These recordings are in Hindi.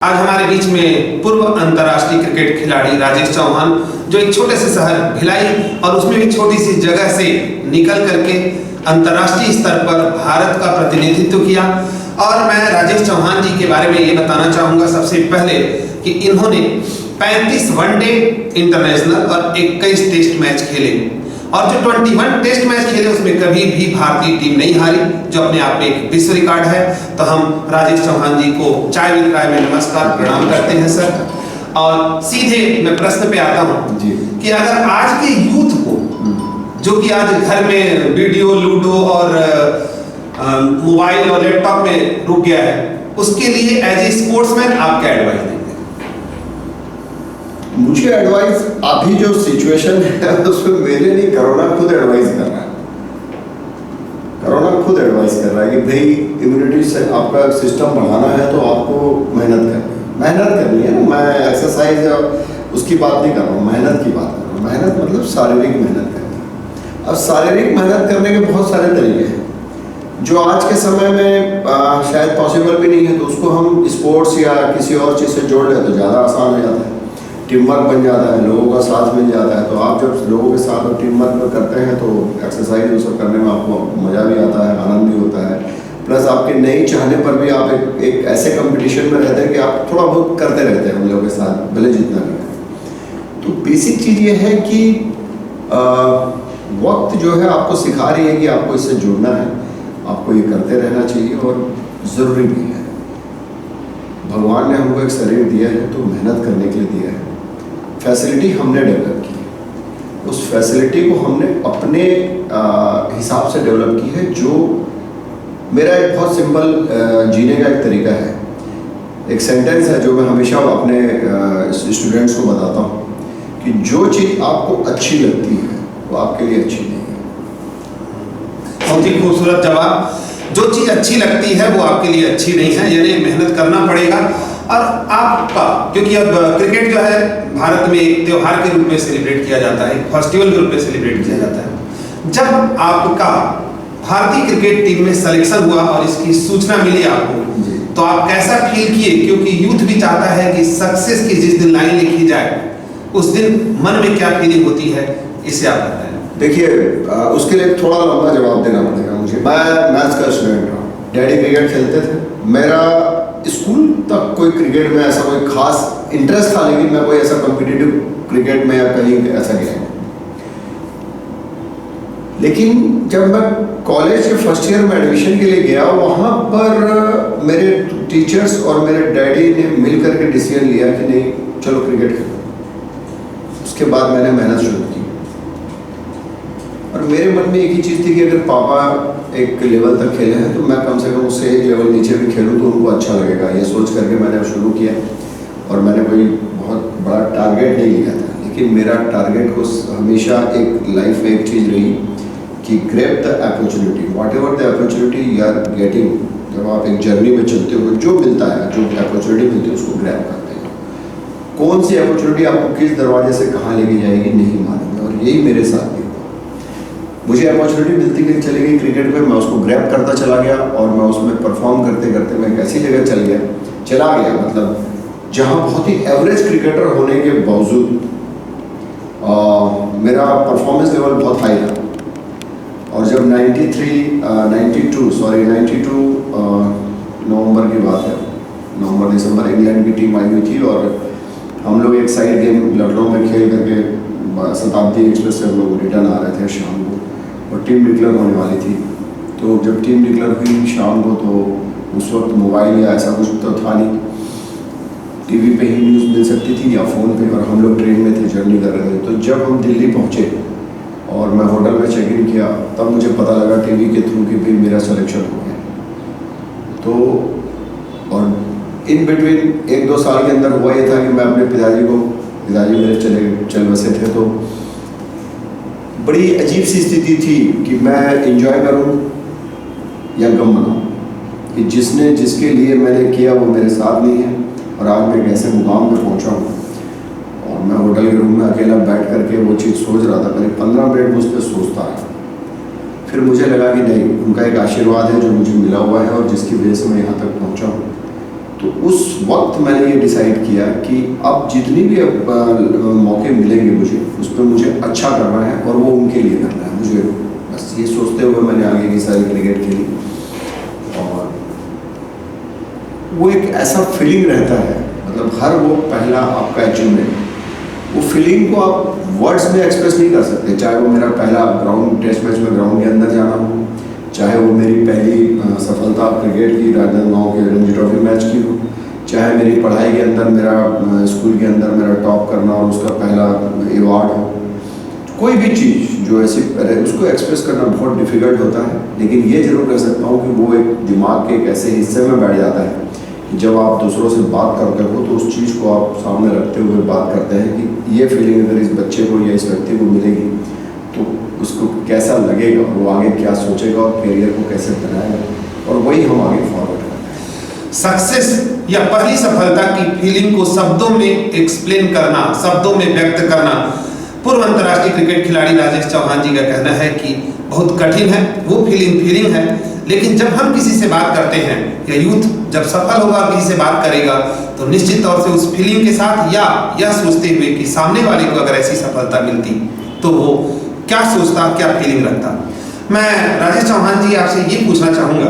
आज हमारे बीच में पूर्व अंतर्राष्ट्रीय क्रिकेट खिलाड़ी राजेश चौहान, जो एक छोटे से शहर भिलाई और उसमें भी छोटी सी जगह से निकल करके अंतर्राष्ट्रीय स्तर पर भारत का प्रतिनिधित्व किया। और मैं राजेश चौहान जी के बारे में ये बताना चाहूँगा सबसे पहले कि इन्होंने 35 वनडे इंटरनेशनल और 21 टेस्ट मैच खेले और जो 21 टेस्ट मैच खेले उसमें कभी भी भारतीय टीम नहीं हारी, जो अपने आप में एक विश्व रिकॉर्ड है। तो हम राजेश चौहान जी को चाय विद राय में नमस्कार प्रणाम करते हैं सर। और सीधे मैं प्रश्न पे आता हूँ कि अगर आज के यूथ को, जो कि आज घर में वीडियो लूडो और मोबाइल और लैपटॉप में रुक गया है, उसके लिए एज ए स्पोर्ट्समैन आप क्या एडवाइस देंगे? मुझे एडवाइस, अभी जो सिचुएशन है उसमें मेरे लिए कोरोना खुद एडवाइस कर रहा है। कोरोना खुद एडवाइस कर रहा है कि भाई इम्यूनिटी से आपका सिस्टम बढ़ाना है तो आपको मेहनत करनी है ना। मैं एक्सरसाइज उसकी बात नहीं कर रहा हूँ, मेहनत की बात कर रहा हूँ। मेहनत मतलब शारीरिक मेहनत करनी। अब शारीरिक मेहनत करने के बहुत सारे तरीके हैं जो आज के समय में शायद पॉसिबल भी नहीं है, तो उसको हम स्पोर्ट्स या किसी और चीज़ से जोड़ लें तो ज़्यादा आसान हो जाता है। टीम वर्क बन जाता है, लोगों का साथ मिल जाता है। तो आप जब लोगों के साथ और टीम वर्क करते हैं तो एक्सरसाइज वो सब करने में आपको मज़ा भी आता है, आनंद भी होता है। प्लस आपके नहीं चाहने पर भी आप एक ऐसे कंपटीशन में रहते हैं कि आप थोड़ा बहुत करते रहते हैं उन लोगों के साथ, भले जितना भी है। तो बेसिक चीज़ ये है कि वक्त जो है आपको सिखा रही है कि आपको इससे जुड़ना है, आपको ये करते रहना चाहिए और ज़रूरी भी है। भगवान ने हमको एक शरीर दिया है तो मेहनत करने के लिए दिया है। फैसिलिटी हमने डेवलप की, उस फैसिलिटी को हमने अपने हिसाब से डेवलप की है। जो मेरा एक बहुत सिंपल जीने का एक तरीका है, एक सेंटेंस है जो मैं हमेशा अपने स्टूडेंट्स को बताता हूँ कि जो चीज़ आपको अच्छी लगती है वो आपके लिए अच्छी नहीं है। बहुत ही खूबसूरत जवाब। जो चीज़ अच्छी लगती है वो आपके लिए अच्छी नहीं है, यानी मेहनत करना पड़ेगा। और आपका, क्योंकि अब क्रिकेट जो है भारत में एक त्योहार के रूप में सेलिब्रेट किया जाता है, एक फेस्टिवल के रूप में सेलिब्रेट किया जाता है। जब आपका भारतीय क्रिकेट टीम में सिलेक्शन हुआ और इसकी सूचना मिली आपको, तो आप कैसा फील किए? क्योंकि यूथ भी चाहता है कि सक्सेस की जिस दिन लाइन लिखी जाए उस दिन मन में क्या फीलिंग होती है, इसे आप बताएं। देखिए, उसके लिए थोड़ा लंबा जवाब देना पड़ेगा मुझे। मैं मैथ्स का स्टूडेंट रहा, डैडी क्रिकेट खेलते थे। मेरा स्कूल तक कोई क्रिकेट में ऐसा कोई खास इंटरेस्ट था, लेकिन मैं कोई ऐसा कॉम्पिटिटिव क्रिकेट में या कहीं ऐसा गया नहीं। लेकिन जब मैं कॉलेज के फर्स्ट ईयर में एडमिशन के लिए गया, वहाँ पर मेरे टीचर्स और मेरे डैडी ने मिल करके डिसीजन लिया कि नहीं, चलो क्रिकेट खेलो। उसके बाद मैंने मेहनत शुरू की और मेरे मन में एक ही चीज़ थी कि अगर पापा एक लेवल तक खेले हैं तो मैं कम से कम उससे एक लेवल नीचे भी खेलूँ तो उनको अच्छा लगेगा। ये सोच करके मैंने शुरू किया और मैंने कोई बहुत बड़ा टारगेट नहीं लिया था, लेकिन मेरा टारगेट को हमेशा एक लाइफ में एक चीज़ रही कि grab the opportunity, whatever the opportunity you are getting. जब आप एक जर्नी में चलते हो, जो मिलता है, जो अपॉर्चुनिटी मिलती है उसको ग्रैब करते हैं। कौन सी अपॉर्चुनिटी आपको किस दरवाजे से कहाँ लेके जाएगी नहीं मालूम, और यही मेरे साथ भी। मुझे अपॉर्चुनिटी मिलती गई, चली गई क्रिकेट में, मैं उसको ग्रैब करता चला गया और मैं उसमें परफॉर्म करते करते मैं एक ऐसी जगह चला गया मतलब जहाँ बहुत ही एवरेज क्रिकेटर होने के बावजूद मेरा परफॉर्मेंस लेवल बहुत हाई था। और जब 92 नवंबर की बात है, नवंबर दिसंबर, इंग्लैंड की टीम आई हुई थी और हम लोग एक साइड गेम लखनऊ में खेल करके शताब्दी एक्सप्रेस से हम लोग रिटर्न आ रहे थे शाम को और टीम डिक्लेयर होने वाली थी। तो जब टीम डिक्लेयर हुई शाम को, तो उस वक्त मोबाइल या ऐसा कुछ तो था नहीं, टीवी पे ही न्यूज़ मिल सकती थी या फ़ोन पे, और हम लोग ट्रेन में थे, जर्नी कर रहे थे। तो जब हम दिल्ली पहुँचे और मैं होटल में चेक इन किया, तब मुझे पता लगा टीवी के थ्रू कि भाई मेरा सिलेक्शन हो गया। तो और इन बिटवीन 1-2 साल के अंदर हुआ ये था कि मैं अपने पिताजी मेरे चल बसे थे, तो बड़ी अजीब सी स्थिति थी कि मैं एंजॉय करूं या गम मनाऊं, कि जिसके लिए मैंने किया वो मेरे साथ नहीं है। और आज मैं एक ऐसे मुकाम पे पहुंचा हूँ और मैं होटल के रूम में अकेला बैठ करके वो चीज़ सोच रहा था। करीब 15 मिनट मुझ पर सोचता है, फिर मुझे लगा कि नहीं, उनका एक आशीर्वाद है जो मुझे मिला हुआ है और जिसकी वजह से मैं यहाँ तक पहुँचा हूँ। तो उस वक्त मैंने ये डिसाइड किया कि अब जितनी भी मौके मिलेंगे मुझे, उस पर मुझे अच्छा करना है और वो उनके लिए करना है मुझे। बस ये सोचते हुए मैंने आगे की सारी क्रिकेट खेली। और वो एक ऐसा फीलिंग रहता है, मतलब हर वो पहला आपका अचीवमेंट, वो फीलिंग को आप वर्ड्स में एक्सप्रेस नहीं कर सकते। चाहे वो मेरा पहला ग्राउंड टेस्ट मैच में ग्राउंड के अंदर जाना हो, चाहे वो मेरी पहली सफलता क्रिकेट की राजनांदगांव के रणजी ट्रॉफी मैच की हो, चाहे मेरी पढ़ाई के अंदर मेरा स्कूल के अंदर मेरा टॉप करना और उसका पहला अवार्ड हो, कोई भी चीज़ जो ऐसी उसको एक्सप्रेस करना बहुत डिफिकल्ट होता है। लेकिन ये जरूर कह सकता हूँ कि वो एक दिमाग के एक ऐसे हिस्से में बैठ जाता है कि जब आप दूसरों से बात करते हो तो उस चीज़ को आप सामने रखते हुए बात करते हैं कि ये फीलिंग अगर इस बच्चे को या इस व्यक्ति को मिलेगी तो उसको कैसा लगेगा, वो आगे क्या सोचेगा और करियर को कैसे बनाएगा, और वही हम आगे फॉरवर्ड करते हैं। सक्सेस या पहली सफलता की फीलिंग को शब्दों में एक्सप्लेन करना, शब्दों में व्यक्त करना, पूर्व अंतर्राष्ट्रीय क्रिकेट खिलाड़ी राजेश चौहान जी का कहना है कि बहुत कठिन है। वो फीलिंग है, लेकिन जब हम किसी से बात करते हैं या यूथ जब सफल होगा किसी से बात करेगा तो निश्चित तौर से उस फीलिंग के साथ या यह सोचते हुए कि सामने वाले को अगर ऐसी सफलता मिलती तो वो क्या सोचता, क्या फीलिंग रखता। मैं राजेश चौहान जी आपसे ये पूछना चाहूँगा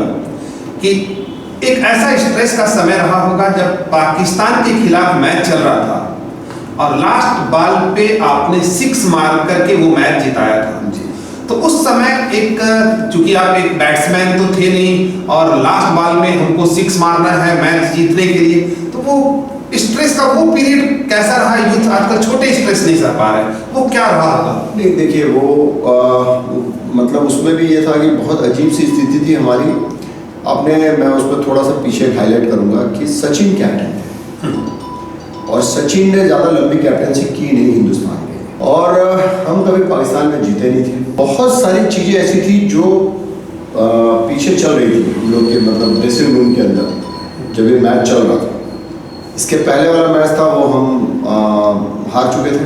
कि एक ऐसा स्ट्रेस का समय रहा होगा जब पाकिस्तान के खिलाफ मैच चल रहा था और लास्ट बॉल पे आपने 6 मार करके वो मैच जिताया था। तो उस समय एक, चूंकि आप एक बैट्समैन तो थे नहीं और लास्ट बॉल में हमको 6 मारना है मैच जीतने के लिए, तो वो स्ट्रेस का वो पीरियड कैसा रहा? यूथ आजकल छोटे स्ट्रेस नहीं सह पा रहे, वो क्या रहा होगा? नहीं देखिए, वो मतलब उसमें भी ये था कि बहुत अजीब सी स्थिति थी हमारी। मैं उस पर थोड़ा सा पीछे हाईलाइट करूंगा कि सचिन कैप्टन थे और सचिन ने ज़्यादा लंबी कैप्टनसी की नहीं हिंदुस्तान के, और हम कभी पाकिस्तान में जीते नहीं थे। बहुत सारी चीज़ें ऐसी थी जो पीछे चल रही थी हम लोग के, मतलब ड्रेसिंग रूम के अंदर जब ये मैच चल रहा था। इसके पहले वाला मैच था वो हम हार चुके थे।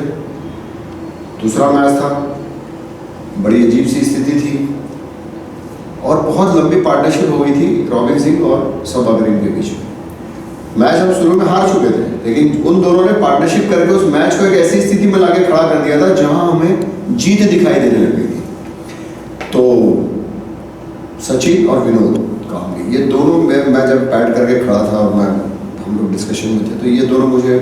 दूसरा मैच था, बड़ी अजीब सी स्थिति थी और बहुत लंबी पार्टनरशिप हो गई थी रॉबिन सिंह और सब अग्रणी के बीच में। मैच हम शुरू में हार चुके थे, लेकिन उन दोनों ने पार्टनरशिप करके उस मैच को एक ऐसी स्थिति में लाके खड़ा कर दिया था जहां हमें जीत दिखाई देने लग गई थी। तो सचिन और विनोद कांबली, ये दोनों मैं जब बैट करके खड़ा था और हम लोग डिस्कशन में थे, तो ये दोनों मुझे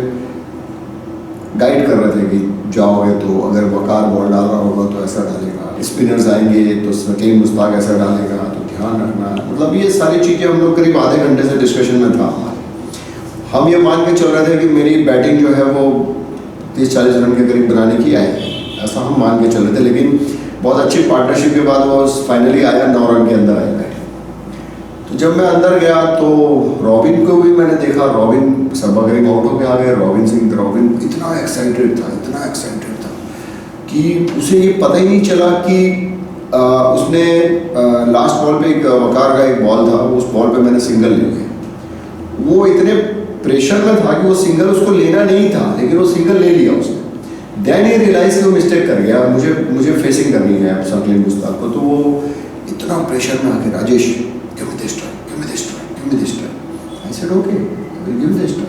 गाइड कर रहे थे कि जाओगे तो अगर वकार बॉल डाल रहा होगा तो ऐसा डालेगा, स्पिनर्स आएंगे तो सकीम मुश्ताक ऐसा डालेगा, तो ध्यान रखना। मतलब ये सारी चीज़ें हम लोग करीब आधे घंटे से डिस्कशन में था हमारे। हम ये मान के चल रहे थे कि मेरी बैटिंग जो है वो 30-40 रन के करीब बनाने की आएगी, ऐसा हम मान के चल रहे थे। लेकिन बहुत अच्छी पार्टनरशिप के बाद वो फाइनली आया, 9 रन के अंदर आया बैटिंग। तो जब मैं अंदर गया तो रॉबिन को भी मैंने देखा, रॉबिन सब अग्रणी आउट होकर आ गए। रॉबिन इतना एक्साइटेड था कि उसे ये पता ही नहीं चला कि उसने लास्ट बॉल पे एक वकार का एक बॉल था, उस बॉल पे मैंने सिंगल ले लिया। वो इतने प्रेशर में था कि वो सिंगल उसको लेना नहीं था, लेकिन वो सिंगल ले लिया उसने। देन ये रियलाइज कि वो मिस्टेक कर गया, मुझे फेसिंग करनी है सकीम मुश्ताक को। तो वो इतना प्रेशर में आके, Rajesh give me this try. I said okay, I will give this try.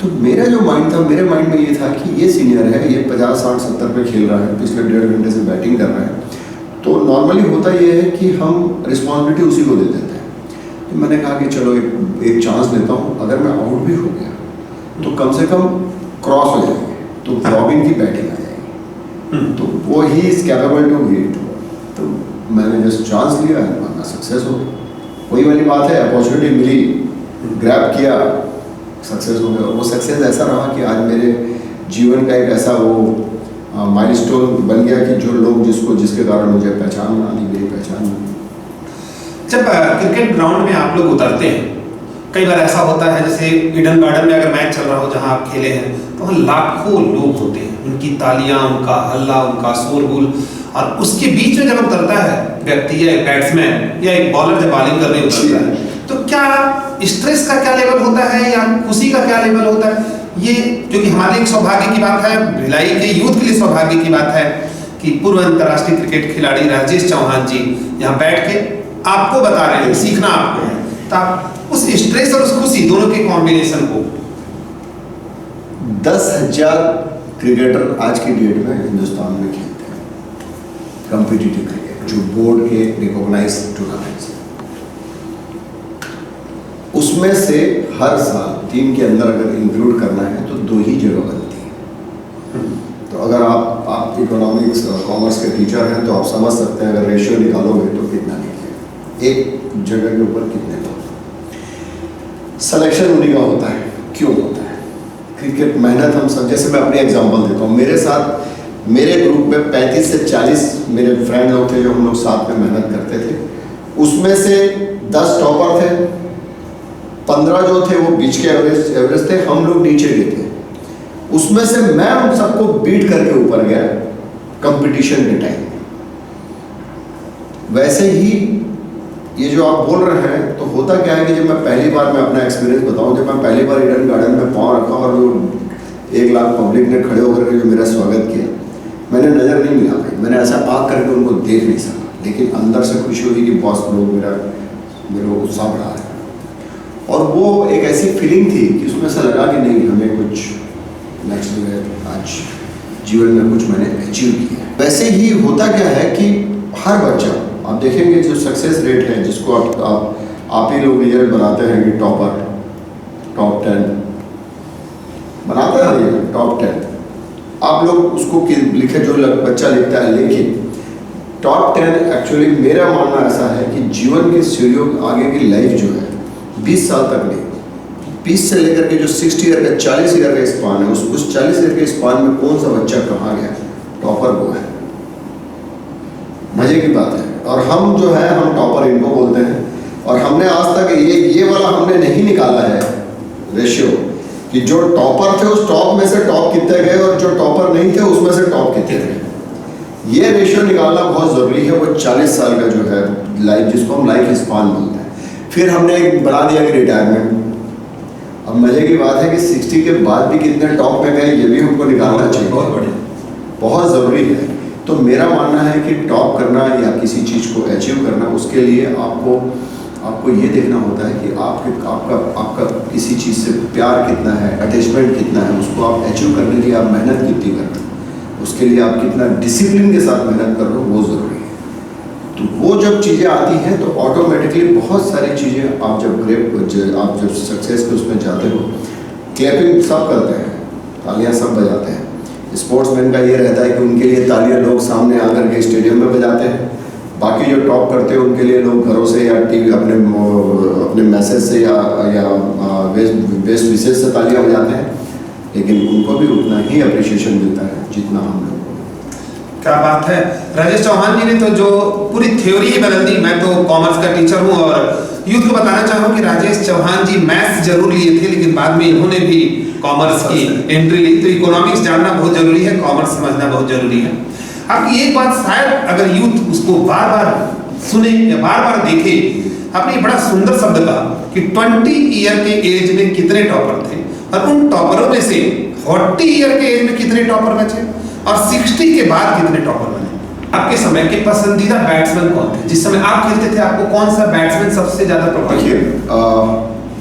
तो मेरा जो माइंड था, मेरे माइंड में ये था कि ये सीनियर है, ये 50, 60, 70 पे खेल रहा है, पिछले 1.5 घंटे से बैटिंग कर रहा है। तो नॉर्मली होता ये है कि हम रिस्पॉन्सिबिलिटी उसी को दे देते हैं। तो मैंने कहा कि चलो एक चांस देता हूँ, अगर मैं आउट भी हो गया तो कम से कम क्रॉस हो जाएंगे, तो रॉबिन की बैटिंग आ जाएगी, तो वो ही इज कैपेबल टू हिट। तो मैंने जस्ट चांस लिया, मैं सक्सेस हो गया। वही वाली बात है, अपॉर्चुनिटी मिली, ग्रैब किया, सक्सेस हो गया। वो सक्सेस ऐसा रहा कि आज मेरे जीवन का एक ऐसा वो माइलस्टोन बन गया कि जो लोग जिसके कारण मुझे पहचान बना ली, मेरी पहचान बनी। जब क्रिकेट ग्राउंड में आप लोग उतरते हैं, कई बार ऐसा होता है जैसे ईडन गार्डन में अगर मैच चल रहा हो जहां आप खेले हैं, तो वहाँ लाखों लोग होते हैं, उनकी तालियां, उनका हल्ला, उनका शोरगुल, और उसके बीच में जब उतरता है व्यक्ति या एक बैट्समैन या एक बॉलर जब बॉलिंग करने उतरता है, तो क्या स्ट्रेस का क्या लेवल होता है या खुशी का क्या लेवल होता है? ये क्योंकि हमारे एक सौभाग्य की बात है, भिलाई के यूथ के लिए सौभाग्य की बात है कि पूर्व अंतर्राष्ट्रीय क्रिकेट खिलाड़ी राजेश चौहान जी यहाँ बैठ के आपको बता रहे हैं, सीखना आपको है। तो आप उस स्ट्रेस और उस खुशी दोनों के कॉम्बिनेशन को? 10,000 क्रिकेटर आज की डेट में हिंदुस्तान में खेलते हैं कॉम्पिटिटिव क्रिकेट, जो बोर्ड के रिकॉग्नाइज टूर्नामेंट्स, उसमें से हर साल टीम के अंदर अगर इंक्लूड करना है तो 2 ही जगह बनती है। तो अगर आप इकोनॉमिक्स और कॉमर्स के टीचर हैं तो आप समझ सकते हैं, अगर रेशियो निकालोगे तो कितना निकलेगा, एक जगह के ऊपर कितने लोग। सिलेक्शन उन्हीं का होता है। क्यों होता है? क्रिकेट मेहनत हम सब, जैसे मैं अपनी एग्जांपल देता हूँ, मेरे साथ मेरे ग्रुप में 35 से 40 मेरे फ्रेंड लोग थे जो हम लोग साथ में मेहनत करते थे। उसमें से 10 टॉपर थे, 15 जो थे वो बीच के एवरेज थे, हम लोग नीचे के थे। उसमें से मैं उन सबको बीट करके ऊपर गया कंपटीशन के टाइम। वैसे ही ये जो आप बोल रहे हैं, तो होता क्या है कि जब मैं पहली बार, मैं अपना एक्सपीरियंस बताऊं, जब मैं पहली बार ईडन गार्डन में पाँव रखा और वो 1 लाख पब्लिक ने खड़े होकर के जो मेरा स्वागत किया, मैंने नज़र नहीं मिला भाई, मैंने ऐसा आँख करके उनको देख नहीं सका, लेकिन अंदर से खुशी हुई कि बॉस लोग मेरा उत्साह बढ़ा रहे हैं। और वो एक ऐसी फीलिंग थी कि उसमें से लगा कि नहीं, हमें कुछ नेक्स्ट लेवल आज जीवन में कुछ मैंने अचीव किया। वैसे ही होता क्या है कि हर बच्चा, आप देखेंगे जो सक्सेस रेट है, जिसको आप ही लोग रिजल्ट बनाते हैं कि टॉपर, टॉप 10 बनाते हैं, टॉप 10 आप लोग उसको लिखे, जो बच्चा लिखता है, लेकिन टॉप 10 एक्चुअली मेरा मानना ऐसा है कि जीवन की सीढ़ियों आगे की लाइफ जो है 20 साल तक नहीं, 20 से लेकर के जो 60 ईयर का 40 ईयर का स्पान है, उस 40 ईयर के स्पान में कौन सा बच्चा कहाँ गया, टॉपर वो है। मजे की बात है। और हम जो है, हम टॉपर इनको बोलते हैं, और हमने आज तक ये वाला हमने नहीं निकाला है रेशियो कि जो टॉपर थे उस टॉप में से टॉप कितने गए और जो टॉपर नहीं थे उसमें से टॉप कितने गए। ये रेशियो निकालना बहुत ज़रूरी है। वो 40 साल का जो है लाइफ, जिसको हम लाइफ स्पान बोलते हैं। फिर हमने एक बना दिया कि रिटायरमेंट। अब मजे की बात है कि 60 के बाद भी कितने टॉप में गए, ये भी हमको निकालना चाहिए। बहुत बढ़िया, बहुत ज़रूरी है। तो मेरा मानना है कि टॉप करना या किसी चीज़ को अचीव करना, उसके लिए आपको ये देखना होता है कि आपका किसी चीज़ से प्यार कितना है, अटैचमेंट कितना है, उसको आप अचीव करने के लिए आप मेहनत कितनी कर रहे हो, उसके लिए आप कितना डिसिप्लिन के साथ मेहनत कर रहे हो, वो ज़रूरी है। तो वो जब चीज़ें आती हैं तो ऑटोमेटिकली बहुत सारी चीज़ें आप जब सक्सेस के उसमें जाते हो, क्लैपिंग सब करते हैं, तालियाँ सब बजाते हैं। स्पोर्ट्समैन का ये रहता है कि उनके लिए तालियां लोग सामने आकर के स्टेडियम में बजाते हैं। बाकी जो टॉप करते हैं उनके लिए लोग घरों से या टीवी अपने मैसेज से या बेस्ट विशेष से तालियां बजाते हैं, लेकिन उनको भी उतना ही अप्रिशिएशन मिलता है जितना हम लोग को। क्या बात है। राजेश चौहान जी ने तो जो पूरी थ्योरी ही बदल दी। मैं तो कॉमर्स का टीचर हूँ और यूथ को बताना चाहूँ कि राजेश चौहान जी मैथ्स जरूर लिए थे, लेकिन बाद में इन्होंने भी कॉमर्स की एंट्री ली। तो इकोनॉमिक्स जानना बहुत जरूरी है, कॉमर्स समझना बहुत जरूरी है। आपकी एक बात शायद अगर यूथ उसको बार बार सुने या बार बार देखे, आपने बड़ा सुंदर शब्द कहा कि 20 ईयर के एज में कितने टॉपर थे और उन टॉपरों में से 40 ईयर के एज में कितने टॉपर बचे और 60 के बाद कितने टॉपर बने। आपके समय के पसंदीदा बैट्समैन कौन थे? जिस समय आप खेलते थे आपको कौन सा बैट्समैन सबसे ज्यादा प्रभावित किया?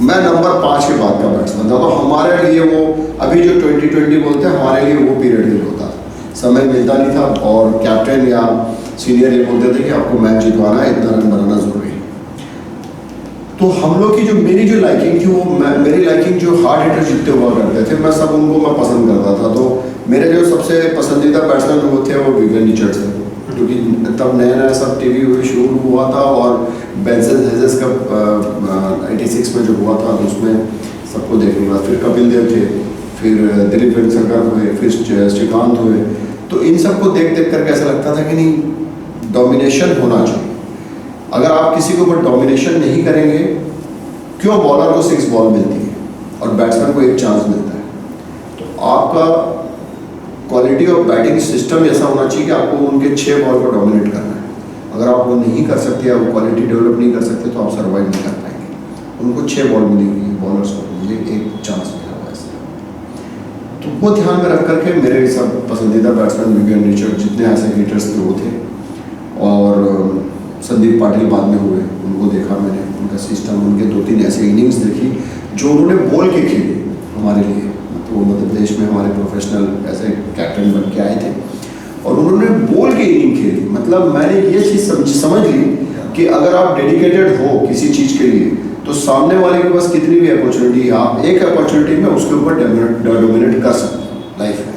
मैं नंबर 5 के बाद का बैट्समैन था। तो हमारे लिए वो अभी जो 2020 बोलते हैं, हमारे लिए वो पीरियड ही होता था, समय मिलता नहीं था और कैप्टन या सीनियर ये बोलते थे कि आपको मैच जितवाना है, इतना रन बनाना जरूरी है। तो हम लोग की मेरी जो लाइकिंग थी, वो मेरी लाइकिंग जो हार्ड हिटर जितने हुआ करते थे, मैं सब उनको मैं पसंद करता था। तो मेरे जो सबसे पसंदीदा बैट्समैन वो थे, वो विवियन रिचर्ड्स थे, क्योंकि तब नया नया सब टीवी शुरू हुआ था और बेंसन हेजेस का 86 में जो हुआ था उसमें सबको देखने के बाद फिर कपिल देव थे, फिर दिलीप वेंकसरकर हुए, फिर श्रीकांत हुए। तो इन सबको देख करके ऐसा लगता था कि नहीं, डोमिनेशन होना चाहिए। अगर आप किसी के ऊपर डोमिनेशन नहीं करेंगे, क्यों बॉलर को 6 बॉल मिलती है और बैट्समैन को 1 चांस मिलता है, तो आपका क्वालिटी ऑफ बैटिंग सिस्टम ऐसा होना चाहिए कि आपको उनके 6 बॉल को डोमिनेट करना है। अगर आप वो नहीं कर सकते या वो क्वालिटी डेवलप नहीं कर सकते तो आप सर्वाइव नहीं कर पाएंगे। उनको 6 बॉल मिलेंगी, बॉलर्स को मुझे 1 चांस मिला हुआ है। तो वो ध्यान में रख करके मेरे सब पसंदीदा बैट्समैन विवियन रिचर्ड, जितने ऐसे हिटर्स थे वो थे। और संदीप पाटिल बाद में हुए, उनको देखा मैंने, उनका सिस्टम, उनके 2-3 ऐसे इनिंग्स देखी जो उन्होंने बोल के खेली हमारे लिए। तो वो मध्य प्रदेश में हमारे प्रोफेशनल ऐसे कैप्टन बन के आए थे और उन्होंने बोल के इनिंग खेली। मतलब मैंने ये चीज़ समझ ली कि अगर आप डेडिकेटेड हो किसी चीज़ के लिए तो सामने वाले के पास कितनी भी अपॉर्चुनिटी है, आप एक अपॉर्चुनिटी में उसके ऊपर डोमिनेट कर सकते हैं लाइफ में।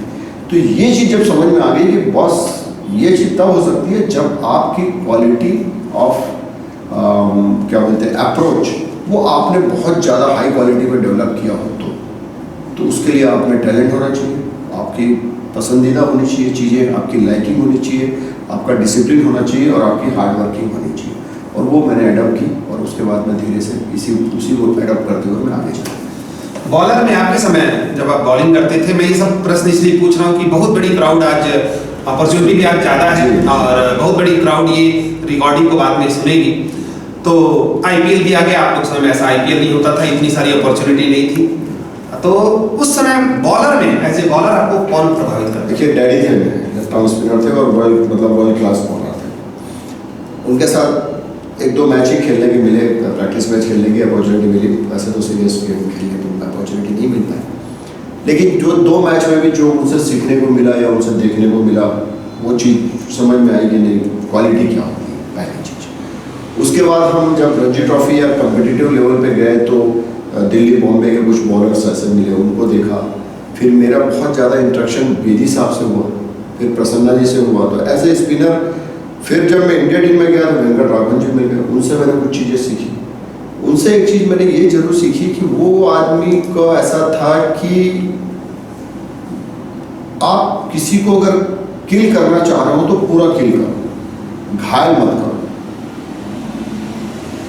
तो ये चीज़ जब समझ में आ गई कि बॉस ये चीज़ तब हो सकती है जब आपकी क्वालिटी ऑफ क्या बोलते हैं अप्रोच, वो आपने बहुत ज़्यादा हाई क्वालिटी में डेवलप किया हो। तो उसके लिए आप में टैलेंट होना चाहिए, आपकी पसंदीदा होनी चाहिए चीज़ें, आपकी लाइकिंग होनी चाहिए, आपका डिसिप्लिन होना चाहिए और आपकी हार्ड वर्किंग होनी चाहिए। और वो मैंने एडॉप्ट की और उसके बाद मैं धीरे से उसी को एडॉप्ट करते हुए मैं आगे चला। बॉलर में आपके समय जब आप बॉलिंग करते थे, मैं ये सब प्रश्न इसलिए पूछ रहा हूँ कि बहुत बड़ी क्राउड आज, अपॉर्चुनिटी भी आज ज़्यादा है और बहुत बड़ी क्राउड ये रिकॉर्डिंग को बाद में सुनेगी। तो IPL भी आ गया, आप लोग समय में ऐसा IPL नहीं होता था, इतनी सारी अपॉर्चुनिटी नहीं थी। तो उस समय बॉलर में एज ए बॉलर आपको कौन प्रभावित करता? देखिए डैडी थे मेरे, लेफ्ट आर्म स्पिनर थे और वर्ल्ड क्लास बॉलर थे। उनके साथ 1-2 मैच ही खेलने के मिले, प्रैक्टिस मैच खेलने की अपॉर्चुनिटी मिली। वैसे तो सीरियस गेम खेलने की अपॉर्चुनिटी नहीं मिल पाई, लेकिन जो 2 मैच में भी जो उनसे सीखने को मिला या उनसे देखने को मिला, वो चीज़ समझ में आई कि नहीं क्वालिटी क्या होती है पहली चीज़। उसके बाद हम जब रणजी ट्रॉफी या कम्पिटिटिव लेवल पे गए तो दिल्ली बॉम्बे के कुछ बॉलर्स ऐसे मिले, उनको देखा। फिर मेरा बहुत ज़्यादा इंटरेक्शन बेदी साहब से हुआ, फिर प्रसन्ना जी से हुआ। तो ऐसे स्पिनर, फिर जब मैं इंडिया टीम में गया तो वेंकट राघवन जी मिल गए, उनसे मैंने कुछ चीज़ें सीखी। उनसे एक चीज़ मैंने ये जरूर सीखी कि वो आदमी को ऐसा था कि आप किसी को अगर किल करना चाह रहे हो तो पूरा किल करो, घायल मत करो।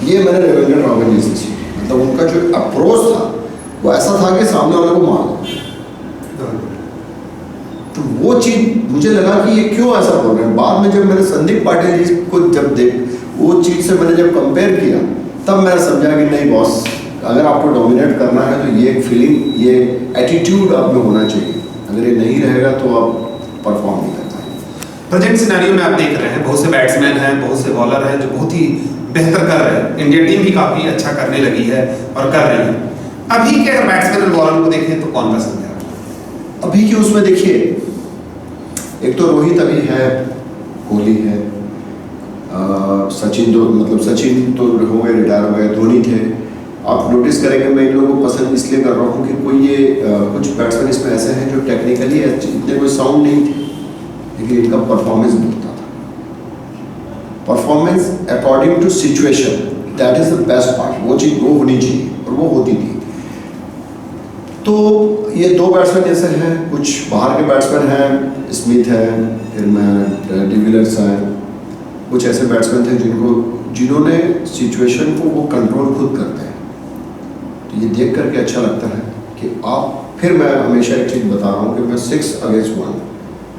ये मैंने वेंकट राघवन जी से सीखी। मतलब उनका जो अप्रोच था वो ऐसा था कि सामने वाले को मार दो। तो वो चीज़ मुझे लगा कि ये क्यों ऐसा बोल रहे हैं। बाद में जब मैंने संदीप पाटिल जी को जब वो चीज़ से मैंने जब कंपेयर किया, तब मैंने समझा कि नहीं बॉस, अगर आपको डोमिनेट करना है तो ये फीलिंग, ये एटीट्यूड आप में होना चाहिए। अगर ये नहीं रहेगा तो आप परफॉर्म नहीं कर पाएंगे। प्रेजेंट सिनेरियो में आप देख रहे हैं बहुत से बैट्समैन हैं, बहुत से बॉलर हैं जो बहुत ही बेहतर कर रहे हैं। इंडिया टीम भी काफ़ी अच्छा करने लगी है और कर रही है। अभी के अगर बैट्समैन और बॉलर को देखें तो कौन पसंद है? अभी के उसमें देखिए, एक तो रोहित अभी है, कोहली है, सचिन तो हो गए, रिटायर हो गए, धोनी थे। आप नोटिस करेंगे मैं इन लोगों को पसंद इसलिए कर रहा हूँ कि कोई ये कुछ बैट्समैन इसमें ऐसे हैं जो टेक्निकली इतने कोई साउंड नहीं थे, लेकिन इनका परफॉर्मेंस मिलता था। Performance according to situation, that is the best part. वो चीज़ वो होनी चाहिए और वो होती थी। तो ये 2 बैट्समैन ऐसे हैं, कुछ बाहर के बैट्समैन हैं, स्मिथ है, फिर मैं डिविलियर्स हैं, कुछ ऐसे बैट्समैन थे जिन्होंने सिचुएशन को वो कंट्रोल खुद करते हैं। तो ये देख करके अच्छा लगता है कि आप, फिर मैं हमेशा एक चीज़ बता रहा हूँ कि मैं 6 अगेंस्ट 1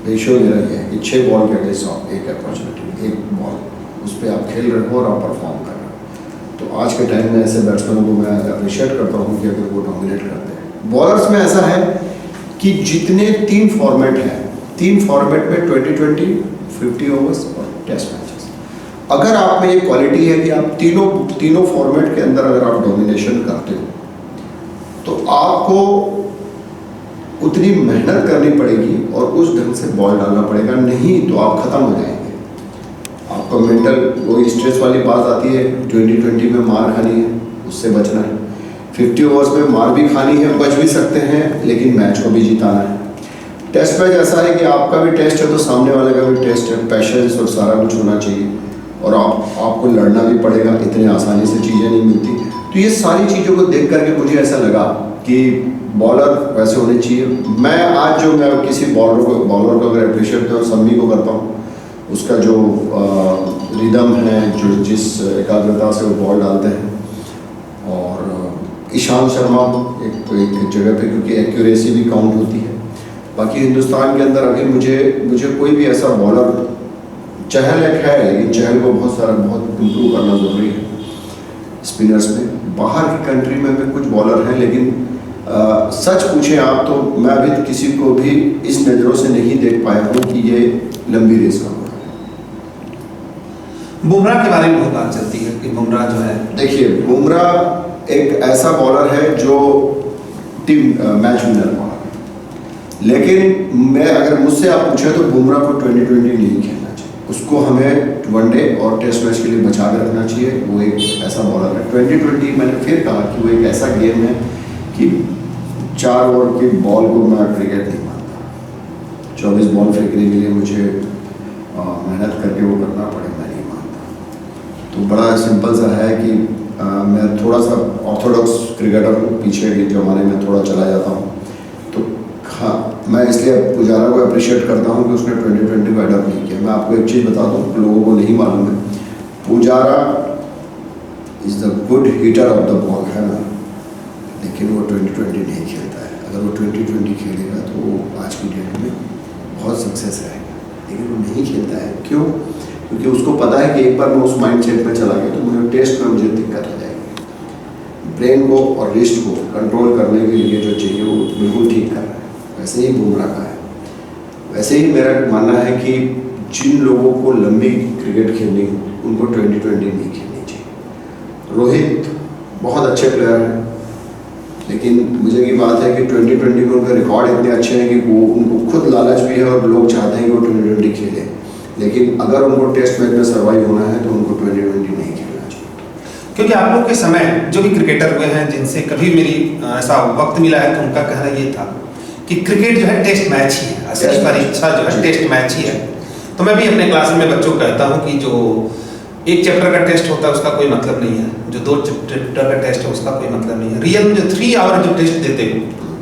रेशियो मेरा ये है कि 6 बॉल के अगेंस्ट आप एक अपॉर्चुनिटी, एक बॉल, उस पर आप खेल रहे हो और आप परफॉर्म कर रहे हो। तो आज के टाइम में ऐसे बैट्समैनों को मैं अप्रिशिएट करता हूँ कि अगर वो डोमिनेट करते हैं। बॉलर्स में ऐसा है कि जितने 3 फॉर्मेट हैं, 3 फॉर्मेट में 20-20, 50 ओवर्स और टेस्ट मैचेस, अगर आप में ये क्वालिटी है कि आप तीनों फॉर्मेट के अंदर अगर आप डोमिनेशन करते हो तो आपको उतनी मेहनत करनी पड़ेगी और उस ढंग से बॉल डालना पड़ेगा, नहीं तो आप ख़त्म हो जाएंगे। आपका मेंटल वही स्ट्रेस वाली बात आती है, 20-20 में मार खानी है, उससे बचना है। 50 ओवर्स में मार भी खानी है, बच भी सकते हैं, लेकिन मैच को भी जिताना है। टेस्ट मैच ऐसा है कि आपका भी टेस्ट है तो सामने वाले का भी टेस्ट है, पैशंस और सारा कुछ होना चाहिए और आपको लड़ना भी पड़ेगा, इतने आसानी से चीज़ें नहीं मिलती। तो ये सारी चीज़ों को देख करके मुझे ऐसा लगा कि बॉलर वैसे होने चाहिए। मैं किसी बॉलर को अगर अप्रिशिएट करूँ, सम्मी को करता हूँ, उसका जो रिदम है, जो जिस एकाग्रता से वो बॉल डालते हैं, और ईशांत शर्मा एक जगह पे, क्योंकि एक्यूरेसी भी काउंट होती है। बाकी हिंदुस्तान के अंदर अभी मुझे कोई भी ऐसा बॉलर, चहल एक है, लेकिन चहल को बहुत इम्प्रूव करना ज़रूरी है स्पिनर्स में। बाहर की कंट्री में भी कुछ बॉलर हैं, लेकिन सच पूछें आप तो मैं अभी किसी को भी इस नज़रों से नहीं देख पाया हूँ कि ये लंबी रेस का बॉलर है। बुमराह के बारे में बहुत बात चलती है कि बुमराह जो है, देखिए बुमराह एक ऐसा बॉलर है जो टीम मैच विनर बॉलर है, लेकिन मैं अगर मुझसे आप पूछे तो बुमराह को 2020 नहीं खेलना चाहिए, उसको हमें वनडे और टेस्ट मैच के लिए बचा कर रखना चाहिए। वो एक ऐसा बॉलर है। 2020 मैंने फिर कहा कि वो एक ऐसा गेम है कि 4 ओवर की बॉल को मैं क्रिकेट नहीं मानता। 24 बॉल फेंकने के लिए मुझे मेहनत करके वो करना पड़े, मैं नहीं मानता। तो बड़ा सिंपल सा है कि मैं थोड़ा सा ऑर्थोडॉक्स क्रिकेटर हूँ, पीछे के ज़माने में थोड़ा चला जाता हूँ। तो हाँ, मैं इसलिए पुजारा को अप्रिशिएट करता हूँ कि उसने 2020 को अडॉप्ट नहीं किया। मैं आपको एक चीज़ बता दूँ, लोगों को नहीं मालूम है, Pujara is the good hitter of the ball, है ना, लेकिन वो 2020 नहीं खेलता है। अगर वो 2020 खेलेगा तो वो आज की डेट में बहुत सक्सेस रहेगा, लेकिन वो नहीं खेलता है। क्यों? क्योंकि उसको पता है कि एक बार मैं उस माइंड सेट में चला गया तो मुझे टेस्ट में मुझे दिक्कत हो जाएगी। ब्रेन को और रिस्ट को कंट्रोल करने के लिए जो चाहिए वो बिल्कुल ठीक कर रहा है। वैसे ही बुमराह का है। वैसे ही मेरा मानना है कि जिन लोगों को लंबी क्रिकेट खेलनी हो उनको 2020 नहीं खेलनी चाहिए। रोहित बहुत अच्छे प्लेयर हैं, लेकिन मुझे की बात है कि 2020 में उनके रिकॉर्ड इतने अच्छे हैं कि वो उनको खुद लालच भी है और लोग चाहते हैं कि वो 2020 खेलें, लेकिन अगर उनको टेस्ट मैच में सर्वाइव होना है तो उनको 2020 नहीं खेलना चाहिए। क्योंकि आप लोग के समय जो भी क्रिकेटर हुए हैं जिनसे कभी मेरी ऐसा वक्त मिला है तो उनका कहना ये था कि क्रिकेट जो है टेस्ट मैच ही है, असली परीक्षा जो है टेस्ट मैच ही है। तो मैं भी अपने क्लास में बच्चों को कहता हूँ कि जो एक चैप्टर का टेस्ट होता है उसका कोई मतलब नहीं है, जो 2 चैप्टर का टेस्ट है उसका कोई मतलब नहीं है। रियल में जो 3 आवर जो टेस्ट देते हो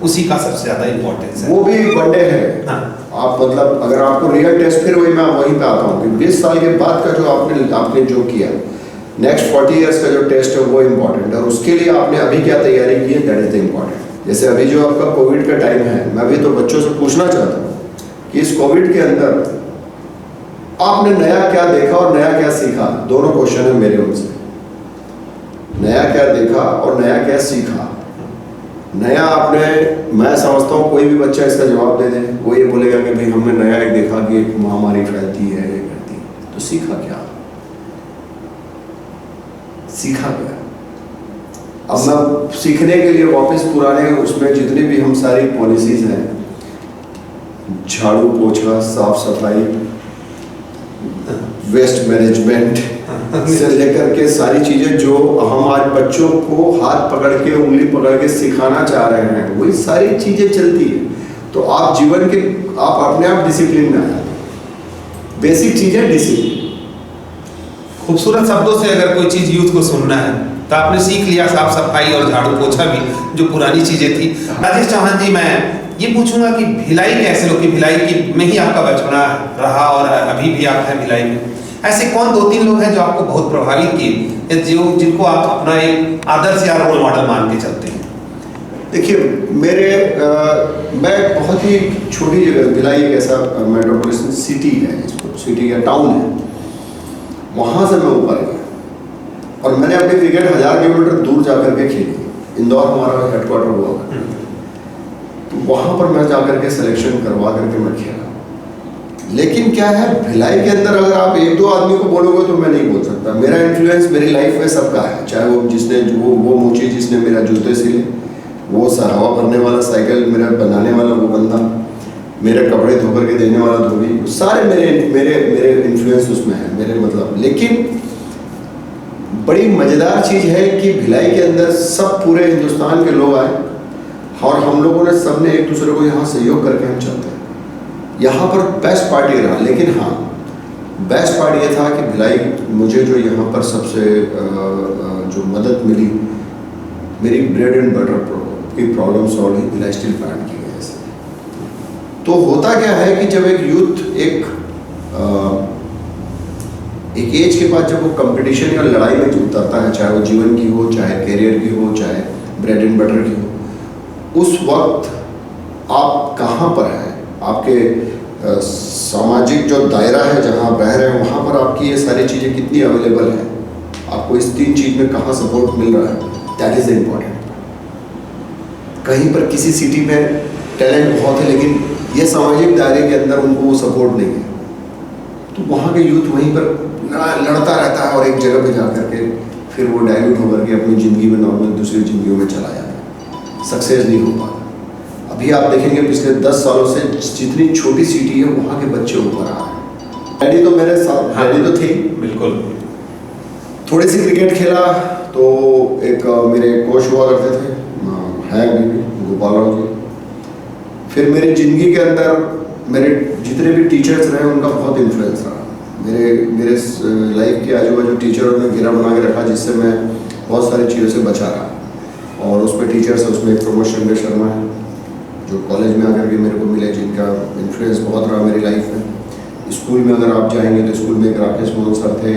उसी का सबसे ज़्यादा इम्पोर्टेंस है। वो भी वनडे है। हाँ। आप मतलब अगर आपको रियल टेस्ट, फिर वही मैं वहीं पे आता हूँ कि 20 साल के बाद का जो आपने जो किया, नेक्स्ट 40 इयर्स का जो टेस्ट है वो इम्पोर्टेंट है, और उसके लिए आपने अभी क्या तैयारी की है, दैट इज द इम्पोर्टेंट। जैसे अभी जो आपका कोविड का टाइम है, मैं भी तो बच्चों से पूछना चाहता हूँ कि इस कोविड के अंदर आपने नया क्या देखा और नया क्या सीखा। दोनों क्वेश्चन है मेरे उनसे, नया क्या देखा और नया क्या सीखा। नया आपने, मैं समझता हूँ कोई भी बच्चा इसका जवाब दे दे, वो ये बोलेगा कि भाई हमने नया एक देखा कि एक महामारी फैलती है, ये करती है। तो सीखा क्या? सीखा क्या? अब मैं सीखने के लिए वापस पुराने उसमें जितनी भी हम सारी पॉलिसीज हैं, झाड़ू पोछा, साफ सफाई, वेस्ट मैनेजमेंट से लेकर के सारी चीजें जो हम आज बच्चों को हाथ पकड़ के, उंगली पकड़ के सिखाना चाह रहे हैं, वही सारी चीजें चलती है। तो आप जीवन के, आप अपने आप डिसिप्लिन में आ जाते हैं। बेसिक चीजें डिसिप्लिन। खूबसूरत शब्दों से अगर कोई चीज़ यूथ को सुनना है तो आपने सीख लिया साफ सफाई और झाड़ू पोछा भी, जो पुरानी चीज़ें थी। राजेश चौहान जी, मैं ये पूछूंगा कि भिलाई कैसे लोग, कि भिलाई की में ही आपका बचपना रहा और अभी भी आप हैं भिलाई में, ऐसे कौन 2-3 लोग हैं जो आपको बहुत प्रभावित किए, जो जिनको आप अपना एक आदर्श या रोल मॉडल मान के चलते हैं? देखिए मैं बहुत ही छोटी जगह, भिलाई एक ऐसा मेट्रोपोलिटन सिटी है, जिसको सिटी या टाउन है, वहाँ से मैं ऊपर गया और मैंने अपनी क्रिकेट 1000 किलोमीटर दूर जाकर के खेली। इंदौर हमारा हेडक्वार्टर हुआ, तो वहाँ पर मैं जाकर के सिलेक्शन करवा करके मैं खेला। लेकिन क्या है, भिलाई के अंदर अगर आप 1-2 आदमी को बोलोगे तो मैं नहीं बोल सकता। मेरा इन्फ्लुएंस मेरी लाइफ में सबका है, चाहे वो जिसने वो मोची जिसने मेरा जूते सिले, वो हवा भरने वाला साइकिल मेरा बनाने वाला वो बंदा, मेरे कपड़े धोकर के देने वाला धोबी, सारे मेरे इन्फ्लुएंस उसमें है, मेरे मतलब। लेकिन बड़ी मज़ेदार चीज़ है कि भिलाई के अंदर सब पूरे हिंदुस्तान के लोग आए और हम लोगों ने सब ने एक दूसरे को यहाँ सहयोग करके हम चलते हैं। यहाँ पर बेस्ट पार्ट ये रहा। लेकिन हाँ, बेस्ट पार्ट ये था कि भिलाई, मुझे जो यहाँ पर सबसे जो मदद मिली, मेरी ब्रेड एंड बटर की प्रॉब्लम सॉल्व हुई भिलाई स्टील प्लांट की वजह से। तो होता क्या है कि जब एक यूथ एक एज के बाद जब वो कंपटीशन या लड़ाई में उतरता है, चाहे वो जीवन की हो, चाहे करियर की हो, चाहे ब्रेड एंड बटर की हो, उस वक्त आप कहाँ पर हैं, आपके सामाजिक जो दायरा है जहाँ आप रह रहे हैं, वहाँ पर आपकी ये सारी चीज़ें कितनी अवेलेबल हैं, आपको इस 3 चीज़ में कहाँ सपोर्ट मिल रहा है, दैट इज़ इम्पॉर्टेंट। कहीं पर किसी सिटी में टैलेंट बहुत है लेकिन ये सामाजिक दायरे के अंदर उनको वो सपोर्ट नहीं है, तो वहाँ के यूथ वहीं पर लड़ता रहता है और एक जगह पे जा करके फिर वो डाइल्यूट होकर के अपनी ज़िंदगी में नॉर्मल दूसरी ज़िंदगियों में चला जाता है, सक्सेस नहीं हो पाता। अभी आप देखेंगे पिछले 10 सालों से जितनी छोटी सिटी है वहाँ के बच्चे ऊपर आ रहे हैं। डैडी तो मेरे साथ, डैडी तो थे बिल्कुल। थोड़ी सी क्रिकेट खेला तो एक मेरे कोच हुआ करते थे, है अभी भी, गोपाल राव जी। फिर मेरी ज़िंदगी के अंदर मेरे जितने भी टीचर्स रहे उनका बहुत इन्फ्लुएंस रहा। मेरे लाइफ के आजू बाजू टीचरों ने घेरा बना के रखा जिससे मैं बहुत सारी चीज़ों से बचा रहा। और उसमें टीचर्स है, उसमें एक प्रमोद शिंदे शर्मा है जो कॉलेज में आकर के मेरे को मिले, जिनका इन्फ्लुएंस बहुत रहा मेरी लाइफ में। स्कूल में अगर आप जाएंगे तो स्कूल में एक राकेश मोहन सर थे,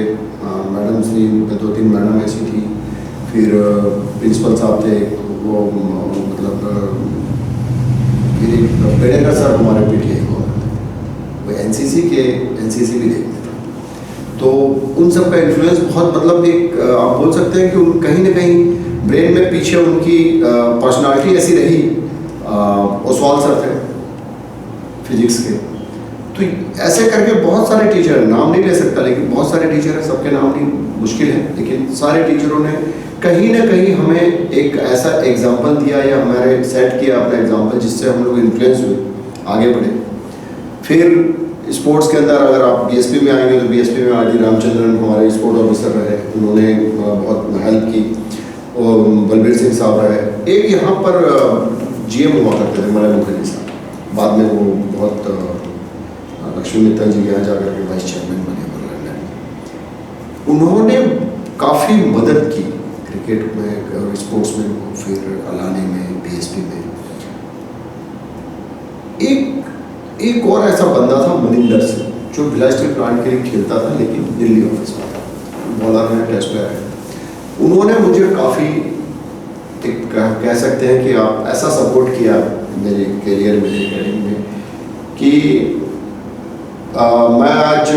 मैडम थी, 2-3 मैडम ऐसी थी, फिर प्रिंसिपल साहब थे, वो मतलब बेडेकर सर हमारे पीटीआई को वो एनसीसी भी देखते थे। तो उन सब का इन्फ्लुएंस बहुत, मतलब एक आप बोल सकते हैं कि उन कहीं ना कहीं ब्रेन में पीछे उनकी पर्सनालिटी ऐसी रही। ओसवाल सर थे फिजिक्स के। तो ऐसे करके बहुत सारे टीचर, नाम नहीं ले सकता लेकिन बहुत सारे टीचर हैं, सबके नाम नहीं मुश्किल है, लेकिन सारे टीचरों ने कहीं ना कहीं हमें एक ऐसा एग्जाम्पल दिया या हमारे सेट किया अपना एग्जाम्पल जिससे हम लोग इन्फ्लुएंस हुए, आगे बढ़े। फिर स्पोर्ट्स के अंदर अगर आप बीएसपी में आएंगे तो बीएसपी में आर डी रामचंद्रन हमारे स्पोर्ट ऑफिसर रहे, उन्होंने बहुत हेल्प की। और बलबीर सिंह साहब रहे। एक यहाँ पर जीएम हुआ करते थे मलय मुखर्जी साहब, बाद में वो बहुत लक्ष्मी मित्तल जी के यहाँ जाकर के वाइस चेयरमैन बने लंदन। उन्होंने काफ़ी मदद की क्रिकेट में और स्पोर्ट्स में, फिर लाने में, बीएसपी में। एक और ऐसा बंदा था मनिंदर सिंह, जो भिलाई स्टील प्लांट के लिए खेलता था लेकिन दिल्ली ऑफिस में था, बॉलर है, टेस्ट प्लेयर है। उन्होंने मुझे काफ़ी कह सकते हैं कि आप ऐसा सपोर्ट किया मेरे करियर में, मेरे कैरियर में, कि मैं आज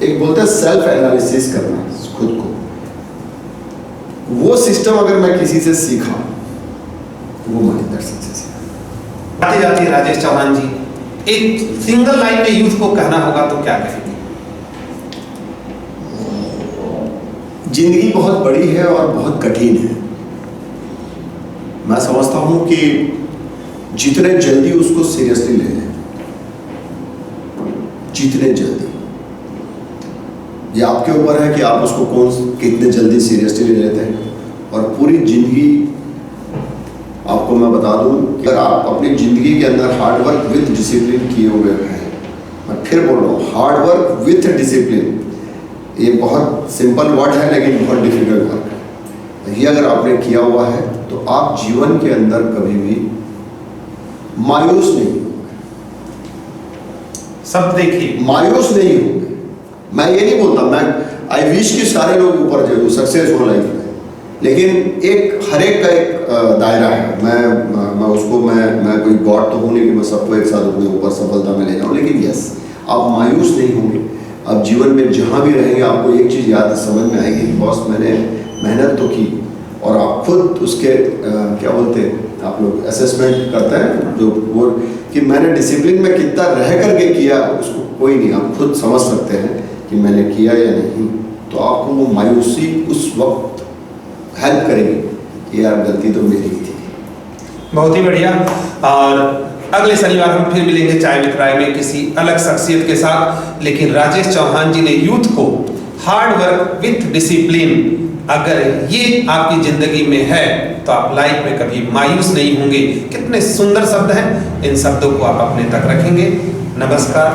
एक बोलते हैं सेल्फ एनालिसिस करना खुद को, वो सिस्टम अगर मैं किसी से सीखा वो मनिंदर सिंह से सीखा। आते जाते राजेश चौहान जी, एक सिंगल लाइन में यूथ को कहना होगा तो क्या कहेंगे? जिंदगी बहुत बड़ी है और बहुत कठिन है। मैं समझता हूं कि जितने जल्दी उसको सीरियसली ले लें, जितने जल्दी, ये आपके ऊपर है कि आप उसको कितने जल्दी सीरियसली ले लेते हैं। और पूरी जिंदगी आपको मैं बता दूं कि अगर आप अपनी जिंदगी के अंदर हार्ड वर्क विथ डिसिप्लिन किए हुए हैं, मैं फिर बोल रहा हूँ हार्ड वर्क विथ डिसिप्लिन, ये बहुत सिंपल वर्ड है लेकिन बहुत डिफिकल्ट वर्क है। ये अगर आपने किया हुआ है तो आप जीवन के अंदर कभी भी मायूस नहीं होंगे। सब देखिए, मायूस नहीं होंगे। मैं ये नहीं बोलता, मैं आई विश कि सारे लोग ऊपर जो सक्सेस हो लाइफ में, लेकिन एक हर एक का एक दायरा है। मैं उसको मैं कोई गॉड तो हूँ नहीं कि मैं सबको एक साथ अपने ऊपर सफलता में ले जाऊँ, लेकिन यस, आप मायूस नहीं होंगे। आप जीवन में जहाँ भी रहेंगे आपको एक चीज़ याद समझ में आएगी कि बॉस मैंने मेहनत तो की, और आप खुद उसके क्या बोलते हैं आप लोग असेसमेंट करते हैं जो वो कि मैंने डिसिप्लिन में कितना रह करके किया, उसको कोई नहीं, आप खुद समझ सकते हैं कि मैंने किया या नहीं। तो आपको वो मायूसी उस वक्त हेल्प करेगी कि यार गलती तो मेरी ही थी। बहुत ही बढ़िया। और अगले शनिवार हम फिर मिलेंगे चाय विद राय में किसी अलग शख्सियत के साथ। लेकिन राजेश चौहान जी ने यूथ को हार्ड वर्क विथ डिसिप्लिन, अगर ये आपकी जिंदगी में है तो आप लाइफ में कभी मायूस नहीं होंगे। कितने सुंदर शब्द हैं, इन शब्दों को आप अपने तक रखेंगे। नमस्कार।